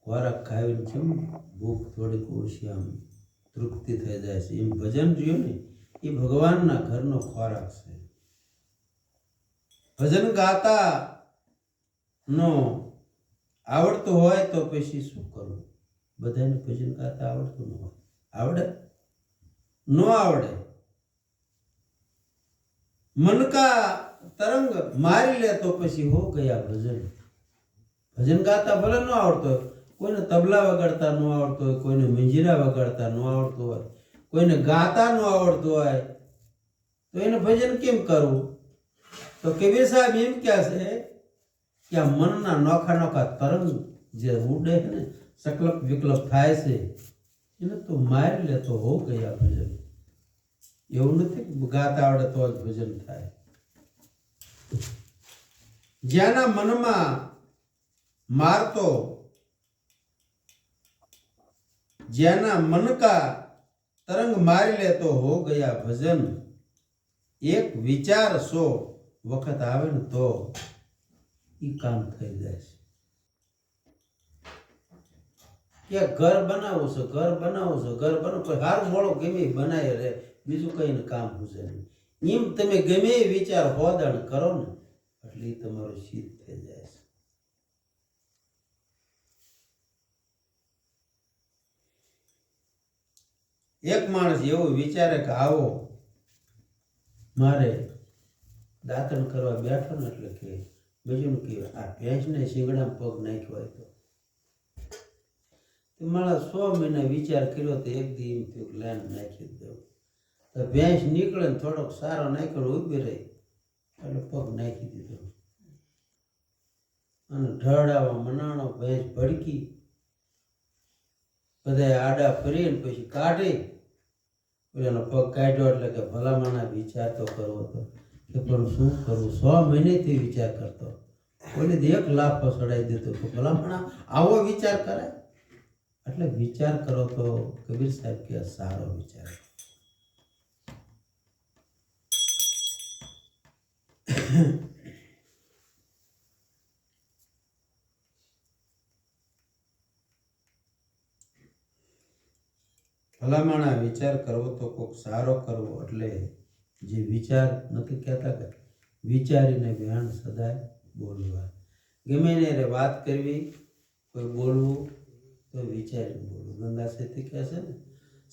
ખોરાક ખાવીને કેમ ભૂખ થોડીક ઓછી આમ તૃપ્તિ થઈ જાય છે, એમ ભજન રહ્યું ને એ ભગવાનના ઘરનો ખોરાક છે. ભજન ગાતા નો આવડતું હોય તો પછી શું કરવું? બધાને ભજન ગાતા આવડતું ન હોય. આવડે? ન આવડે. મન કા તરંગ મારી લે તો પછી હો ગયા ભજન. ભજન ગાતા ભલે ન આવડતો હોય, કોઈને તબલા વગાડતા ન આવડતો હોય, કોઈને મંજીરા વગાડતા ન આવડતું હોય, કોઈને ગાતા ન આવડતું હોય, તો એને ભજન કેમ કરવું? તો કબીર સાહેબ એમ કહે છે કે આ મનના નોખા નોખા તરંગ જે ઉડે છે ને, સકલપ વિકલપ થાય છે, એને તો મારી લે તો હો ગયા ભજન. એવું નથી કે ગાતા આવડે તો જ ભજન થાય. જ્યાંના મનમાં મારતો, જ્યાંના મન કા તરંગ મારી લે તો હો ગયા ભજન. એક વિચાર 100 વખત આવે ને તો ઈ કામ થઈ જાય છે. કે ઘર બનાવું છે, ઘર બનાવું છે, ઘર બનાવું, કોઈ હારું મોડો ગમે બનાવી રે, બીજું કઈ કામ પૂછે નહીં. એમ તમે ગમે વિચાર હોદણ કરો ને એટલે એ તમારું સિદ્ધ થઈ જાય છે. એક માણસ એવું વિચારે કે આવો મારે દાંતણ કરવા બેઠો ને એટલે કે બીજું કે આ ભેંસને શિંગડામાં પગ નાખ્યો હોય તો મારા 100 મહિના વિચાર કર્યો તો એક દી એમ થયું લાઈન નાખી દઉં. તો ભેંસ નીકળે ને થોડોક સારો નાખ્યો ઊભી રહી એટલે પગ નાખી દીધો અને ઢળાવા મનાણો. ભેંસ ભડકી, બધા આડા ફરીને પછી કાઢી એનો પગ કાઢ્યો એટલે કે ભલામણા વિચાર તો કરવો હતો કે પણ શું કરવું? 100 મહિનેથી વિચાર કરતો, કોઈને 1 લાખ પસડાઈ દીધો તો ભલામણા આવો વિચાર કરાય? એટલે વિચાર કરો તો કબીર સાહેબ કે સારો વિચાર. ભલામણા વિચાર કરવો તો કોઈક સારો કરવો. એટલે જે વિચાર નથી કહેતા કે વિચારીને વ્યાણ સદાય બોલવા. ગમે એને વાત કરવી, કોઈ બોલવું તો વિચારીને બોલવું. ગંગા સેતી કહે છે ને,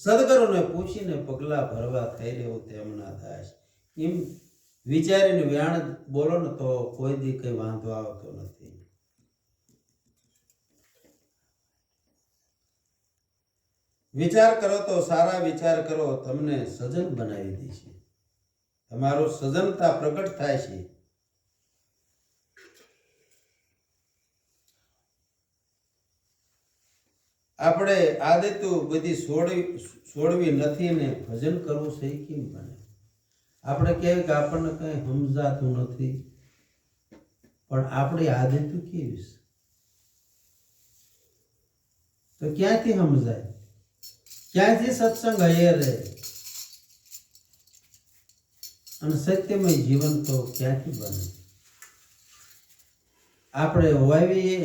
સદગુરુને પૂછીને પગલા ભરવા થઈ રહેવું તેમના દાસ. એમ વિચારીને વ્યાણ બોલો ને તો કોઈ દી કઈ વાંધો આવતો નથી. વિચાર કરો તો સારા વિચાર કરો, તમને સજન બનાવી દેશે. તમારું સજનતા પ્રગટ થાય છે. આપણે આદતો બધી છોડવી નથી ને ભજન કરવું છે એ કેમ બને? આપણે કહેવાય કે આપણને કઈ સમજાતું નથી, પણ આપણી આદતો કેવી છે તો ક્યાંથી સમજાય? ક્યાંથી સત્સંગ હૈયે રહે અને સત્યમય જીવન તો ક્યાંથી બને? આપણે વાવીએ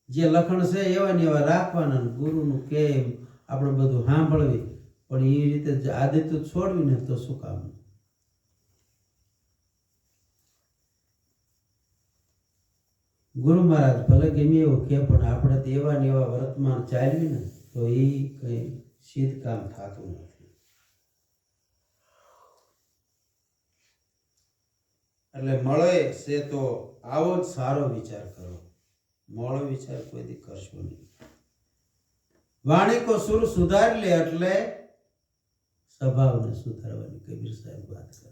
જે લખણ છે એવા ને એવા રાખવાના, ગુરુનું કેમ આપણે બધું સાંભળવી, પણ એ રીતે આદતો છોડવી ને તો શું કામ? ગુરુ મહારાજ ભલે ગમે એવું કે પણ આપણે તો એવા ને એવા વર્તમાન ચાલવી ને તો એ કઈ સિદ્ધ કામ થતું નથી. એટલે મળે છે તો આવો જ સારો વિચાર કરો. મોળો વિચાર કોઈ દી કરશો નહીં. વાણી કો સુર સુધાર લે એટલે સ્વભાવને સુધારવાની કબીર સાહેબ વાત કરે.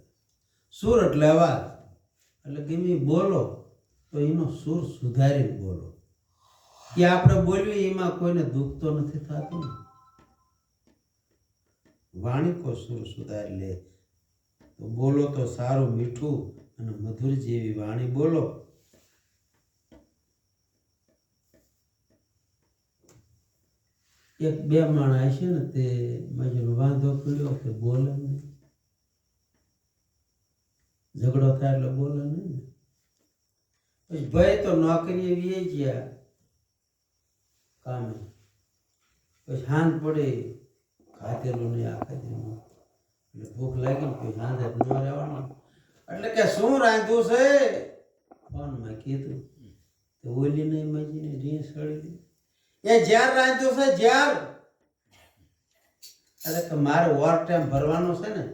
સુર એટલે અવાજ, એટલે ગમે બોલો તો એનો સુર સુધારીને બોલો. કે આપણે બોલવી એમાં કોઈને દુઃખ તો નથી થતું ને. વાણી કો સુર સુધારી લે તો બોલો તો સારું મીઠું અને મધુર જેવી વાણી બોલો. એક બે માણસ છે ને તે મારો વાંધો પડ્યો કે બોલે નહીં, ઝઘડો થાય એટલે બોલે નહીં ને. ભાઈ તો નોકરી એવી ગયા કામે પછી હાંજ પડે ખાધેલું નહીં આ ખાધેલું એટલે ભૂખ લાગી પછી સાંજે ન રહેવાનું એટલે કે શું રાંધ્યું છે ફોનમાં કીધું તો ઓલી નહીં મજીને રીં સળી એ જ્યાર રાંધ્યું છે જ્યાર એટલે કે મારે ઓવર ટાઈમ ભરવાનો છે ને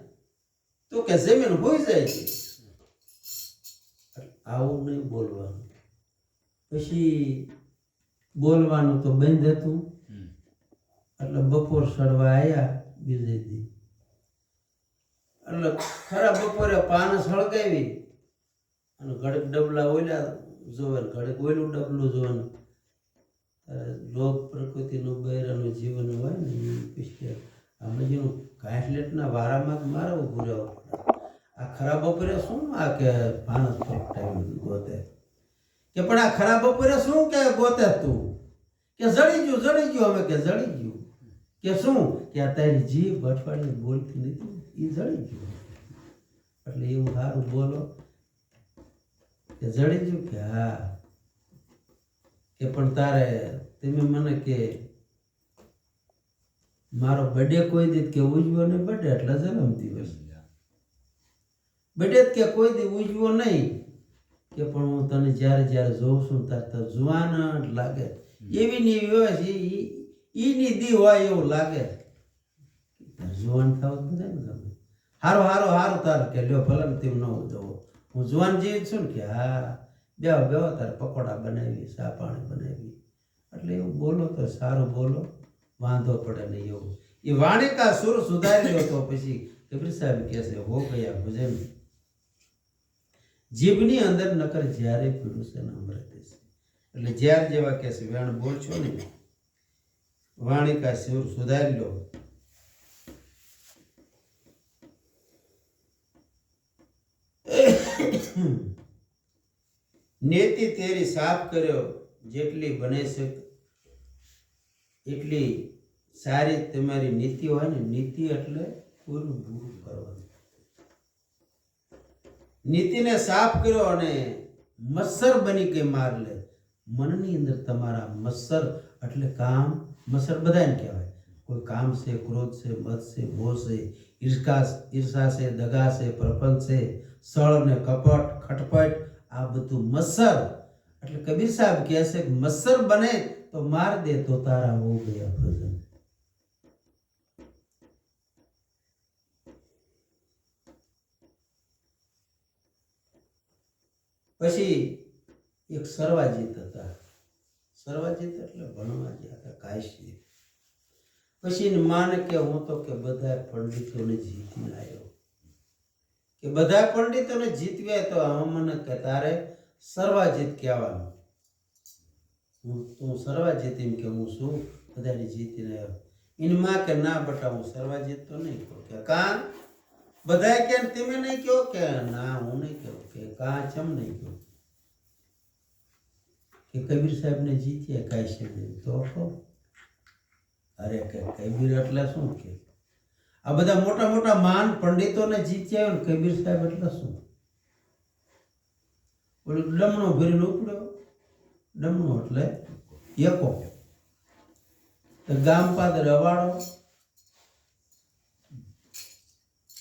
તું કે જમીન હોઈ જાય છે આવું નહીં બોલવાનું પછી બોલવાનું તો બંધ હતું એટલે બપોર સડવા આવ્યા બીજે દી એટલે ખરા બપોરે પાન સળગાવી અને ઘડીક ડબલા ઓલ્યા જોવે ઘડીક ઓયલું ડબલું જોવાનું લોક પ્રકૃતિનું બૈરાનું જીવન હોય ને એ પછી આમ જેનું ઘાસલેટના વારામાં મારે ઊભું રહેવું પડે આ ખરા બપોરે શું આ કે પાનસ ટાઈમ ગોતે કે પણ આ ખરા બપોરે શું કે ગોતે તું કે જડી ગયું અમે કે જડી ગયું કે શું કે આ તારી જીભ અઠવાડિયે બોલતી નથી એ જડી ગયું એટલે એવું સારું બોલો કે જડી ગયું કે હા કે પણ તારે તમે મને કે મારો બર્થડે કોઈ દી કે ઉજવો નહીં બર્થડે એટલે જન્મ દિવસ બર્થડે કે કોઈ દી ઉજવો નહીં કે પણ હું તને જ્યારે જ્યારે જોઉં છું ત્યારે તો જુવાન જ લાગે એવી ને એવી હોય છે ઈની દી હોય એવું લાગે જુવાન થાવ બધાને ગમે હારો તાર કે લ્યો ભલે ને તેમ ન ઉજવો હું જુવાન જેવી છું ને કે હા બેહો તારે પકોડા બનાવી ચા પાણી બનાવી એટલે એવું બોલો તો સારું બોલો વાંધો પડે નહીં એવું એ વાણિકા સુર સુધારી લ્યો તો પછી કબીર સાહેબ કહે છે હો ગયા ભજન જીભની અંદર નકર જ્યારે પીડું છે ને અમૃત છે એટલે જ્યાર જેવા કહે છે વેણ બોલશો ને વાણિકા સુર સુધારી લો નેતિ તેરી સાફ કર્યો જેટલી બને છે એટલી સારી તમારી નીતિ હોય ને નીતિ એટલે કોઈનું બુરું કરવાનું નીતિને સાફ કર્યો અને મત્સર બની કે માર લે મનની અંદર તમારા મત્સર એટલે કામ મત્સર બધાને કહેવાય કોઈ કામ છે ક્રોધ છે મદ છે મોહ છે ઈર્ષા છે દગા છે પ્રપંચ છે સળ ને કપટ ખટપટ આ બધું મત્સર એટલે કબીર સાહેબ કહે છે કે મત્સર બને તો માર દે તો તારા હો ગયા ભજન પછી એક સર્વાજીત હતા સર્વાજીત એટલે ભણવા ગયા હતા કાશી પછી માને કે હું તો કે બધા પંડિતોને જીતીને આવ્યો કે બધા પંડિતોને જીતવ્યા તો મને કે તારે સર્વાજીત કહેવાનું તું સર્વાજીત એમ કે હું શું બધાને જીતીને આવ્યો એની માં કે ના બટા હું સર્વાજીત તો નહીં કહું કે કા બધા કે તમે નહીં કહો કે ના હું નહીં કહું કે કા ચમ નહીં કહું કે કબીર સાહેબ ને જીત્યા કાંઈ છે નહીં તો કહો અરે કે કબીર એટલે શું કે આ બધા મોટા મોટા મહાન પંડિતોને જીત્યા ને કબીર સાહેબ એટલે શું ઓલું ડમણો ભરીને ઉપડ્યો ડમણો એટલે એકો ગામ પાદર અવાડો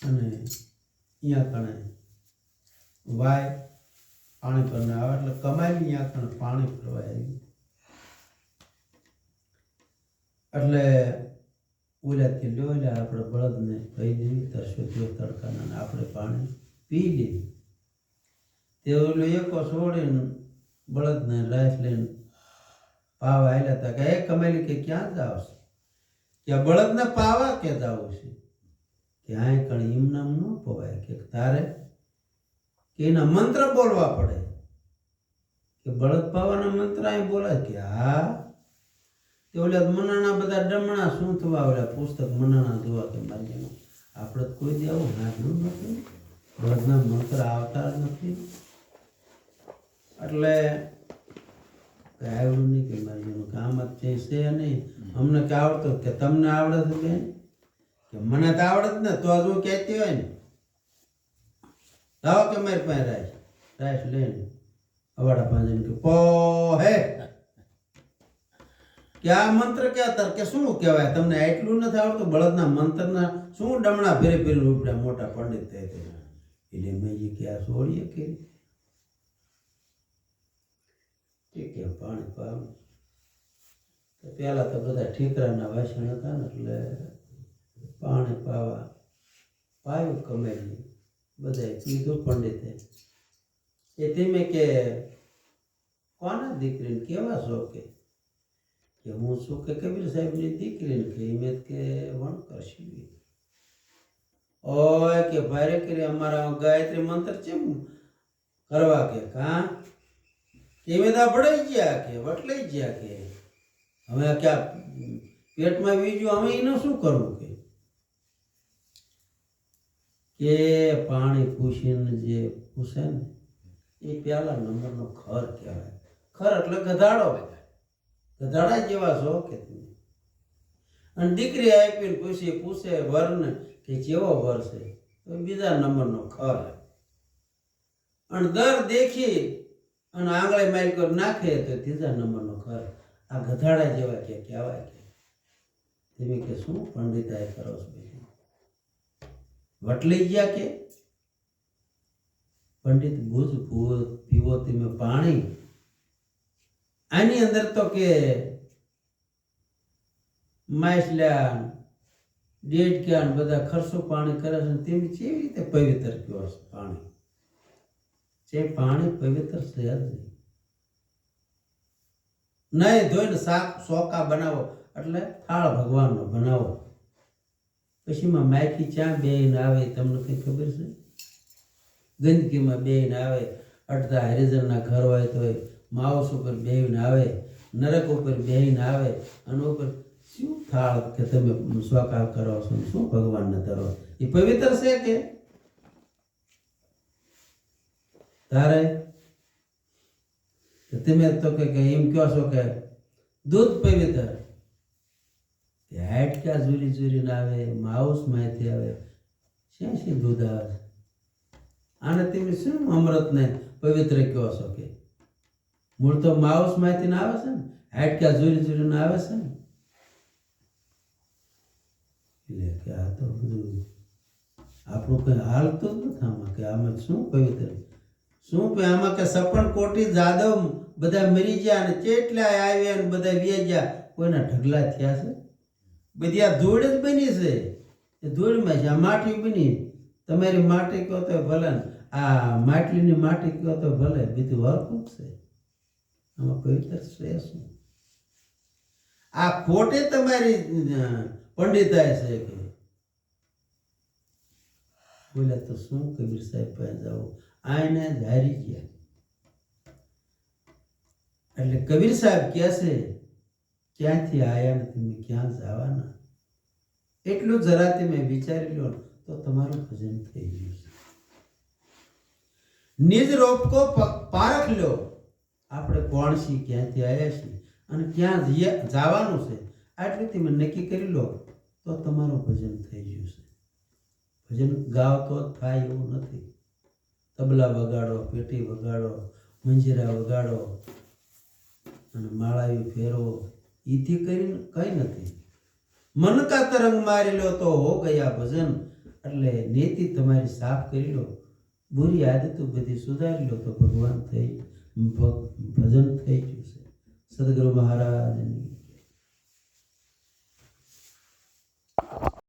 અને અહીંયા કણે વાય પાણી પર આવે એટલે કમાઈ અહીંયા કણે પાણી ફરવા આવ્યું એટલે ઓલાથી લોલા આપણે બળદને કહી દીધી તરસ્યો તડકાના આપણે પાણી પી લીધું તે ઓલો એકો છોડીને બળદને લાઈફ લઈને પાવા આવ્યા હતા કે એ કમેલી કે ક્યાં જાવ છે કે બળદને પાવા કે જાવ છે કે આ કણ એમનામ ન પવાય કે તારે કે એના મંત્ર બોલવા પડે કે બળદ પાવાના મંત્ર અહીં બોલાય કે હા તે ઓલા મનાણા બધા ડમણા શું થવા ઓલા પુસ્તક મનાણા જોવા કે મારી આપણે કોઈ દે આવું નાખ્યું નથી બળદના મંત્ર આવતા જ નથી એટલે આવડું નહીં કે મારી એનું કામ જ છે નહીં અમને કે આવડતો કે તમને આવડે છે બેન કે મને તો આવડે જ ને તો હજુ કહેતી હોય ને લાવો કે મારી પાસે રાઈસ લઈને અવાડા પાંજે કે પો હે કે આ મંત્ર ક્યાં કે શું કહેવાય, તમને એટલું નથી આવડતું બળદના મંત્રના શું ડમણા ફેરી ફેરી ઉપડ્યા મોટા પંડિત થાય એટલે મેં કે આ છોડીએ કે ઠીક છે પાણી પાવું. પેલા તો બધા ઠીકરાના વાસણ હતા ને એટલે પાણી પાયું કમેલી બધાએ કીધું પંડિતે એ તમે કે કોના દીકરીને કેવા છો કે હું શું કે કબીર સાહેબની દીકરીને કે મેં કે વણકર શીવી ઓય કે ભારે કરી અમારા ગાયત્રી મંત્ર કેમ કરવા કે કા એમે તો ભડાઈ ગયા કે વટલાઈ ગયા કે હવે ક્યાં પેટમાં બીજું અમે એનું શું કરવું કે પાણી પૂછીને જે પૂછે ને એ પહેલા નંબરનો ખર કહેવાય. ખર એટલે ગધાડો, ગધાડા જેવા છો કે તમે. અને દીકરી આપીને પૂછે વરને કે કેવો વર છે તો બીજા નંબરનો ખર. અને દર દેખી અને આંગળે મારી કરી નાખે તો ત્રીજા નંબરનો ખર. આ ગધાડા જેવા કે કહેવાય કે તમે કે શું પંડિતાઈ કરો છો વટલી ગયા કે પંડિત ભૂજ પીવો તમે પાણી. આની અંદર તો કે માછલા ડેડક્યા બધા ખર્ચો પાણી કરે છે તેમ કેવી રીતે પવિત્ર કયો છે પાણી? જે પાણી પવિત્ર છે જ નહીં ધોઈને શાક સોકા બનાવો એટલે થાળ ભગવાનનો બનાવો. પછીમાં માખી ચા બેહીને આવે તમને કઈ ખબર છે? ગંદકીમાં બેહીને આવે. અડધા હરિજનના ઘર હોય તો માઉસ ઉપર બેહીને આવે, નરક ઉપર બેહીને આવે અને ઉપર શું થાળ કે તમે સોકા કરો છો શું ભગવાનને ધરો? એ પવિત્ર છે કે તારે? તમે તો કે એમ કહો છો કે દૂધ પવિત્ર, હાડકા ઝૂરી ઝૂરીને આવે, માઉસ માંથી આવે, શી દૂધ આવે? આને તમે શું અમૃતને પવિત્ર કહો છો કે? મૂળ તો માઉસ માંથી ને આવે છે ને, હાડકા ઝૂરી ઝૂરીને આવે છે ને. એટલે કે આ તો બધું આપણું કઈ હાલતું જ નથી આમાં કે આમાં શું પવિત્ર શું આમાં કે સપન કોટી જાદવ બધા મરી ગયા અને કેટલા આવ્યા અને બધા વ્યા ગયા, કોઈના ઢગલા થયા છે? બધી આ ધૂળ જ બની છે. એ ધૂળમાં છે. આ માટી બની, તમારી માટી કહો તો ભલે, આ માટલીની માટી કહો તો ભલે, બીજું હરખું છે. આમાં પવિત્ર છે શું? આ ખોટે તમારી પંડિતાઈ છે કે બોલે તો શું કબીર સાહેબ પાસે જાઓ આને ધારી ગયા. એટલે કબીર સાહેબ કહે છે ક્યાંથી આયા ને તમે ક્યાં જવાના એટલું જરા તમે વિચારી લો તો તમારું ભજન થઈ ગયું છે. નિજ રોપકો પારખ લો. આપણે કોણ છીએ, ક્યાંથી આવ્યા છીએ અને ક્યાં જવાનું છે આટલું તમે નક્કી કરી લો તો તમારું ભજન થઈ ગયું છે. ભજન ગાવ તો થાય એવું નથી. તબલા વગાડો, પેટી વગાડો, મંજીરા વગાડો અને માળાવી ફેરવો ઈથી કરીને કઈ નથી. મન કા તરંગ મારી લો તો હો ગયા ભજન. એટલે નીતિ તમારી સાફ કરી લો, બુરી આદતો બધી સુધારી લો તો ભગવાન થઈ ભજન થઈ ગયું છે. સદગુરુ મહારાજની